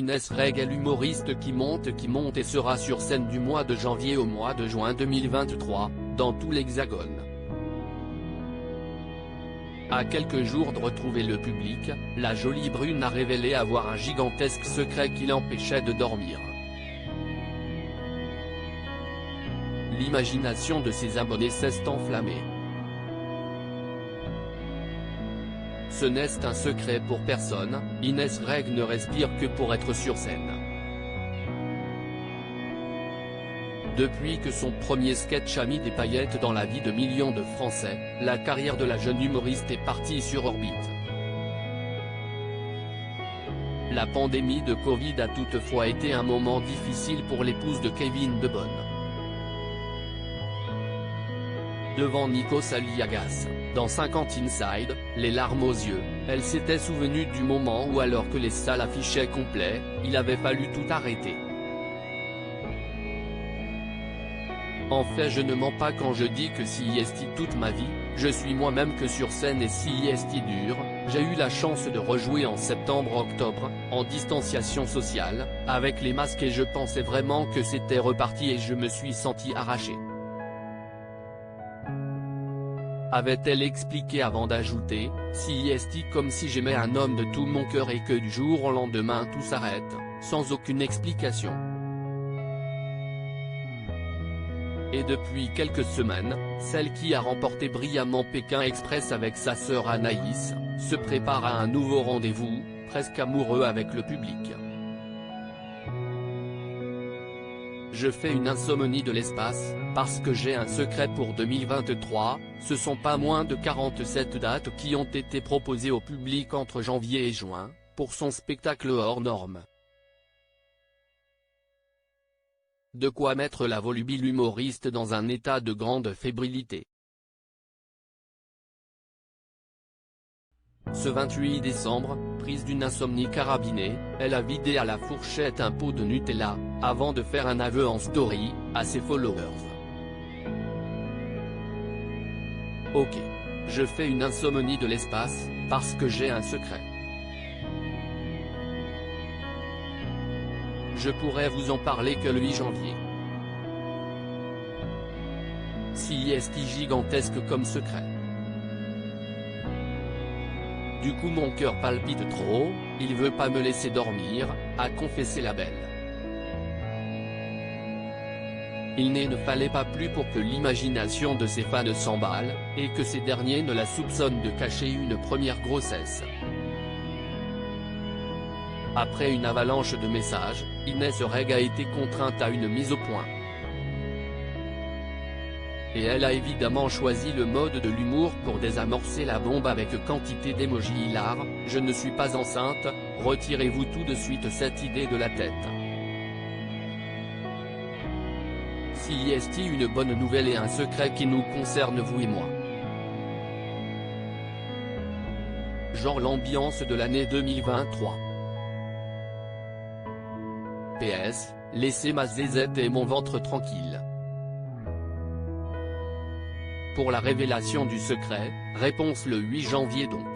Inès Reg est l'humoriste qui monte et sera sur scène du mois de janvier au mois de juin 2023, dans tout l'Hexagone. À quelques jours de retrouver le public, la jolie brune a révélé avoir un gigantesque secret qui l'empêchait de dormir. L'imagination de ses abonnés s'est enflammée. Ce n'est un secret pour personne, Inès Reg ne respire que pour être sur scène. Depuis que son premier sketch a mis des paillettes dans la vie de millions de Français, la carrière de la jeune humoriste est partie sur orbite. La pandémie de Covid a toutefois été un moment difficile pour l'épouse de Kevin De Bonne. Devant Nikos Aliagas, dans 50 Inside, les larmes aux yeux, elle s'était souvenue du moment où alors que les salles affichaient complet, il avait fallu tout arrêter. En fait je ne mens pas quand je dis que si est toute ma vie, je suis moi-même que sur scène et si est dur, j'ai eu la chance de rejouer en septembre-octobre, en distanciation sociale, avec les masques et je pensais vraiment que c'était reparti et je me suis senti arraché. Avait-elle expliqué avant d'ajouter, si est comme si j'aimais un homme de tout mon cœur et que du jour au lendemain tout s'arrête, sans aucune explication. Et depuis quelques semaines, celle qui a remporté brillamment Pékin Express avec sa sœur Anaïs, se prépare à un nouveau rendez-vous, presque amoureux avec le public. Je fais une insomnie de l'espace, parce que j'ai un secret pour 2023, ce sont pas moins de 47 dates qui ont été proposées au public entre janvier et juin, pour son spectacle hors norme. De quoi mettre la volubile humoriste dans un état de grande fébrilité. Ce 28 décembre, prise d'une insomnie carabinée, elle a vidé à la fourchette un pot de Nutella, avant de faire un aveu en story, à ses followers. Ok. Je fais une insomnie de l'espace, parce que j'ai un secret. Je pourrais vous en parler que le 8 janvier. Si est gigantesque comme secret. Du coup mon cœur palpite trop, il veut pas me laisser dormir, a confessé la belle. Il ne fallait pas plus pour que l'imagination de ses fans s'emballe, et que ces derniers ne la soupçonnent de cacher une première grossesse. Après une avalanche de messages, Inès Reg a été contrainte à une mise au point. Et elle a évidemment choisi le mode de l'humour pour désamorcer la bombe avec quantité d'émojis hilar, je ne suis pas enceinte, retirez-vous tout de suite cette idée de la tête. Si est une bonne nouvelle et un secret qui nous concerne vous et moi. Genre l'ambiance de l'année 2023. PS, laissez ma zézette et mon ventre tranquille. Pour la révélation du secret, réponse le 8 janvier donc.